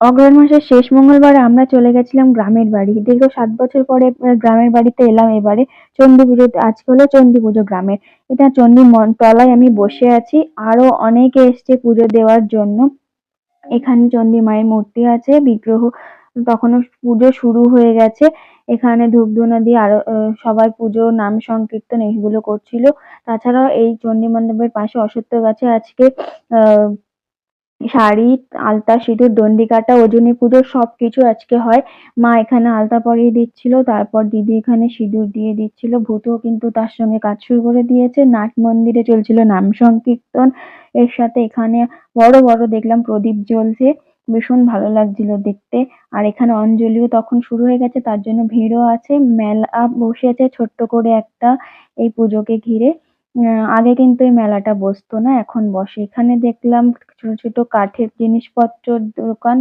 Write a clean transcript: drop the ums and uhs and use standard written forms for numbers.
অগ্রহায়ণ মাসের শেষ মঙ্গলবারে আমরা চলে গেছিলাম গ্রামের বাড়ি। দীর্ঘ ৭ বছর পরে গ্রামের বাড়িতে এলাম এবারে চণ্ডী পুজোতে। আজকে হলো চণ্ডী পুজো গ্রামের। এটা চণ্ডী তলায় আমি বসে আছি। আরো অনেকে এসছে পুজো দেওয়ার জন্য। এখানে চণ্ডী মায়ের মূর্তি আছে, বিগ্রহ তখনও পুজো শুরু হয়ে গেছে। এখানে ধূপ-ধুনা দিয়ে আরো সবাই পুজো, নাম সংকীর্তন এইগুলো করছিল। তাছাড়াও এই চণ্ডী মণ্ডপের পাশে অশ্বত্থ গাছে আজকে আহ শাড়ি, আলতা, সিঁদুর, দণ্ডি কাটা, অজনী পুজো সবকিছু আজকে হয়। মা এখানে আলতা পরিয়ে দিচ্ছিল, তারপর দিদি এখানে সিঁদুর দিয়ে দিচ্ছিল। ভূতও কিন্তু তার সঙ্গে কাজ শুরু করে দিয়েছে। নাট মন্দিরে চলছিল নাম সংকীর্তন। এর সাথে এখানে বড় বড় দেখলাম প্রদীপ জ্বলছে, ভীষণ ভালো লাগছিল দেখতে। আর এখানে অঞ্জলিও তখন শুরু হয়ে গেছে, তার জন্য ভিড়ও আছে। মেলা বসেছে ছোট্ট করে একটা এই পুজোকে ঘিরে। আগে কিন্তু এই মেলাটা বসতো না, এখন বসে। এখানে দেখলাম ছোট ছোট কাঠের জিনিসপত্রের দোকান।